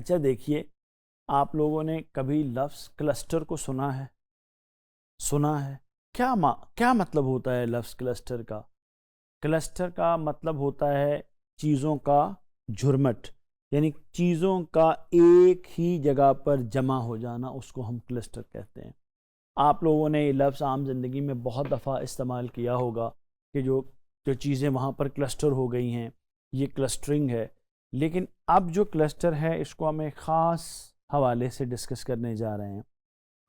اچھا دیکھیے، آپ لوگوں نے کبھی لفظ کلسٹر کو سنا ہے؟ کیا مطلب ہوتا ہے لفظ کلسٹر کا؟ کلسٹر کا مطلب ہوتا ہے چیزوں کا جھرمٹ، یعنی چیزوں کا ایک ہی جگہ پر جمع ہو جانا، اس کو ہم کلسٹر کہتے ہیں۔ آپ لوگوں نے یہ لفظ عام زندگی میں بہت دفعہ استعمال کیا ہوگا کہ جو چیزیں وہاں پر کلسٹر ہو گئی ہیں، یہ کلسٹرنگ ہے۔ لیکن اب جو کلسٹر ہے اس کو ہم ایک خاص حوالے سے ڈسکس کرنے جا رہے ہیں۔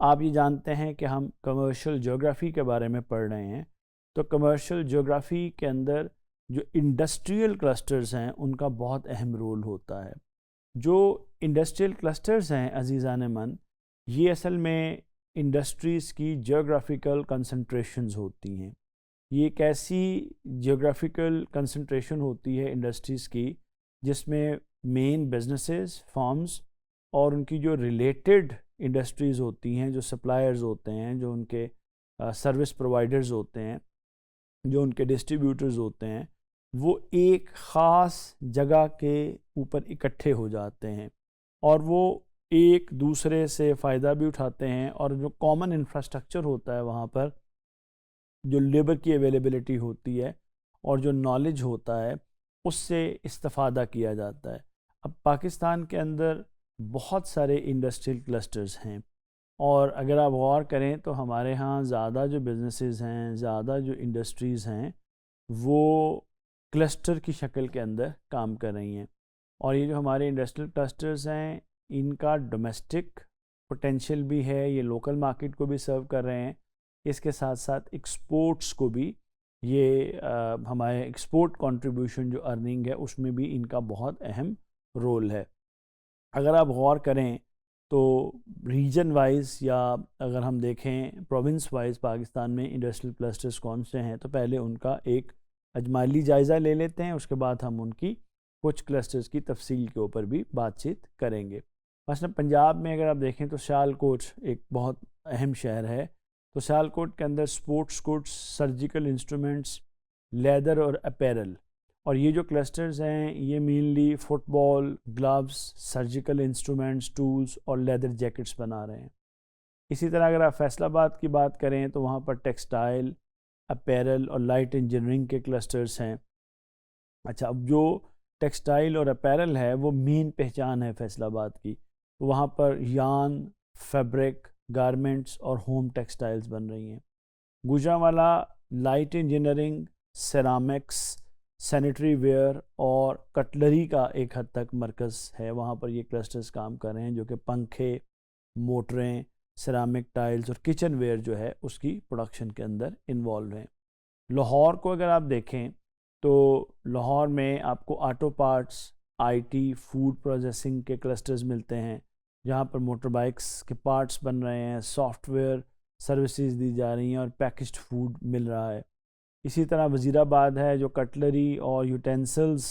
آپ یہ جانتے ہیں کہ ہم کمرشل جیوگرافی کے بارے میں پڑھ رہے ہیں، تو کمرشل جیوگرافی کے اندر جو انڈسٹریل کلسٹرز ہیں ان کا بہت اہم رول ہوتا ہے۔ جو انڈسٹریل کلسٹرز ہیں عزیزان من، یہ اصل میں انڈسٹریز کی جیوگرافیکل کنسنٹریشنز ہوتی ہیں۔ یہ ایک ایسی جیوگرافیکل کنسنٹریشن ہوتی ہے انڈسٹریز کی جس میں مین بزنسز، فارمز اور ان کی جو ریلیٹڈ انڈسٹریز ہوتی ہیں، جو سپلائرز ہوتے ہیں، جو ان کے سروس پرووائڈرز ہوتے ہیں، جو ان کے ڈسٹریبیوٹرز ہوتے ہیں، وہ ایک خاص جگہ کے اوپر اکٹھے ہو جاتے ہیں اور وہ ایک دوسرے سے فائدہ بھی اٹھاتے ہیں، اور جو کامن انفراسٹرکچر ہوتا ہے وہاں پر، جو لیبر کی اویلیبلٹی ہوتی ہے اور جو نالج ہوتا ہے، اس سے استفادہ کیا جاتا ہے۔ اب پاکستان کے اندر بہت سارے انڈسٹریل کلسٹرز ہیں، اور اگر آپ غور کریں تو ہمارے ہاں زیادہ جو بزنسز ہیں، زیادہ جو انڈسٹریز ہیں، وہ کلسٹر کی شکل کے اندر کام کر رہی ہیں۔ اور یہ جو ہمارے انڈسٹریل کلسٹرز ہیں، ان کا ڈومیسٹک پوٹینشیل بھی ہے، یہ لوکل مارکیٹ کو بھی سرو کر رہے ہیں، اس کے ساتھ ساتھ ایکسپورٹس کو بھی، یہ ہمارے ایکسپورٹ کنٹریبیوشن جو ارننگ ہے اس میں بھی ان کا بہت اہم رول ہے۔ اگر آپ غور کریں تو ریجن وائز، یا اگر ہم دیکھیں پروونس وائز پاکستان میں انڈسٹریل کلسٹرز کون سے ہیں، تو پہلے ان کا ایک اجمالی جائزہ لے لیتے ہیں، اس کے بعد ہم ان کی کچھ کلسٹرز کی تفصیل کے اوپر بھی بات چیت کریں گے۔ مثلا پنجاب میں اگر آپ دیکھیں تو سیالکوٹ ایک بہت اہم شہر ہے، تو سیالکوٹ کے اندر sports goods, surgical instruments, leather اور اپیرل، اور یہ جو کلسٹرز ہیں یہ mainly football, gloves, surgical instruments, tools اور لیدر جیکٹس بنا رہے ہیں۔ اسی طرح اگر آپ فیصل آباد کی بات کریں تو وہاں پر ٹیکسٹائل، اپیرل اور لائٹ انجینئرنگ کے کلسٹرز ہیں۔ اچھا، اب جو ٹیکسٹائل اور اپیرل ہے وہ مین پہچان ہے فیصل آباد کی، وہاں پر یارن، فیبرک، گارمنٹس اور ہوم ٹیکسٹائلز بن رہی ہیں۔ Gujranwala light engineering, ceramics, sanitary where اور کٹلری کا ایک حد تک مرکز ہے، وہاں پر یہ کلسٹرز کام کر رہے ہیں، جو کہ پنکھے، موٹریں، سیرامک ٹائلز اور کچن ویئر جو ہے اس کی پروڈکشن کے اندر انوالو ہیں۔ لاہور کو اگر آپ دیکھیں تو لاہور میں آپ کو auto parts, I T, food processing کے کلسٹرز ملتے ہیں، جہاں پر موٹر بائکس کے پارٹس بن رہے ہیں، سافٹ ویئر سروسز دی جا رہی ہیں اور پیکجڈ فوڈ مل رہا ہے۔ اسی طرح وزیر آباد ہے جو کٹلری اور یوٹینسلز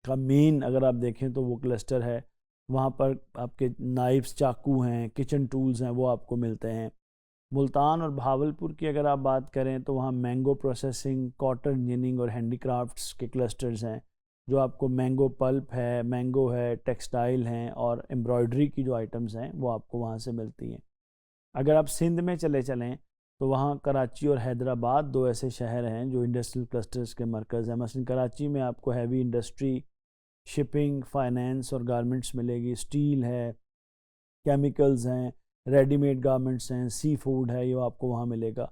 کا مین اگر آپ دیکھیں تو وہ کلسٹر ہے، وہاں پر آپ کے نائفز، چاقو ہیں، کچن ٹولز ہیں، وہ آپ کو ملتے ہیں۔ ملتان اور بہاولپور کی اگر آپ بات کریں تو وہاں مینگو پروسیسنگ، کاٹن انجینئرنگ اور ہینڈی کرافٹس کے کلسٹرز ہیں، جو آپ کو مینگو پلپ ہے، مینگو ہے، ٹیکسٹائل ہیں اور ایمبرائڈری کی جو آئٹمز ہیں وہ آپ کو وہاں سے ملتی ہیں۔ اگر آپ سندھ میں چلیں تو وہاں کراچی اور حیدرآباد دو ایسے شہر ہیں جو انڈسٹریل کلسٹرز کے مرکز ہیں۔ مثلا کراچی میں آپ کو ہیوی انڈسٹری، شپنگ، فائنینس اور گارمنٹس ملے گی، اسٹیل ہے، کیمیکلز ہیں، ریڈی میڈ گارمنٹس ہیں، سی فوڈ ہے، یہ آپ کو وہاں ملے گا۔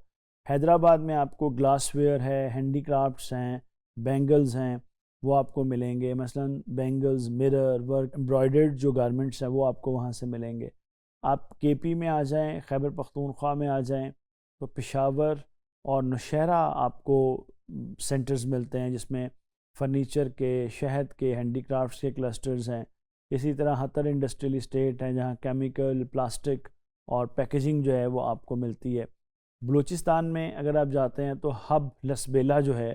حیدرآباد میں آپ کو گلاس ویئر ہے، ہینڈی کرافٹس ہیں، بینگلز ہیں، وہ آپ کو ملیں گے۔ مثلا بینگلز، مرر ورک، امبرائڈرڈ جو گارمنٹس ہیں وہ آپ کو وہاں سے ملیں گے۔ آپ کے پی میں آ جائیں، خیبر پختونخوا میں آ جائیں تو پشاور اور نوشہرہ آپ کو سینٹرز ملتے ہیں، جس میں فرنیچر کے، شہد کے، ہینڈی کرافٹس کے کلسٹرز ہیں۔ اسی طرح حتر انڈسٹریل اسٹیٹ ہیں جہاں کیمیکل، پلاسٹک اور پیکیجنگ جو ہے وہ آپ کو ملتی ہے۔ بلوچستان میں اگر آپ جاتے ہیں تو ہب لسبیلا جو ہے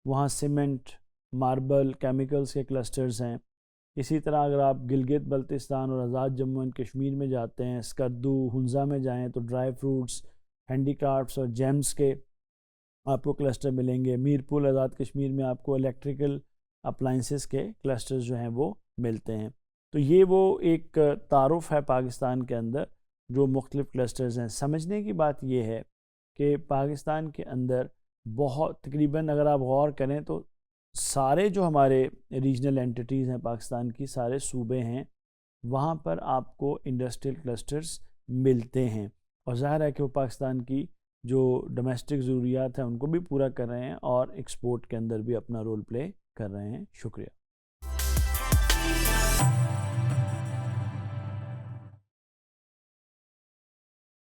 وہاں سیمنٹ، ماربل، کیمیکلز کے کلسٹرز ہیں۔ اسی طرح اگر آپ گلگت بلتستان اور آزاد جموں اینڈ کشمیر میں جاتے ہیں، اسکردو، ہنزا میں جائیں تو ڈرائی فروٹس، ہینڈی کرافٹس اور جیمز کے آپ کو کلسٹر ملیں گے۔ میرپور آزاد کشمیر میں آپ کو الیکٹریکل اپلائنسز کے کلسٹرز جو ہیں وہ ملتے ہیں۔ تو یہ وہ ایک تعارف ہے پاکستان کے اندر جو مختلف کلسٹرز ہیں۔ سمجھنے کی بات یہ ہے کہ پاکستان کے اندر بہت تقریباً اگر آپ غور کریں تو سارے جو ہمارے ریجنل انٹیٹیز ہیں پاکستان کی، سارے صوبے ہیں، وہاں پر آپ کو انڈسٹریل کلسٹرز ملتے ہیں، اور ظاہر ہے کہ وہ پاکستان کی جو ڈومیسٹک ضروریات ہیں ان کو بھی پورا کر رہے ہیں اور ایکسپورٹ کے اندر بھی اپنا رول پلے کر رہے ہیں۔ شکریہ۔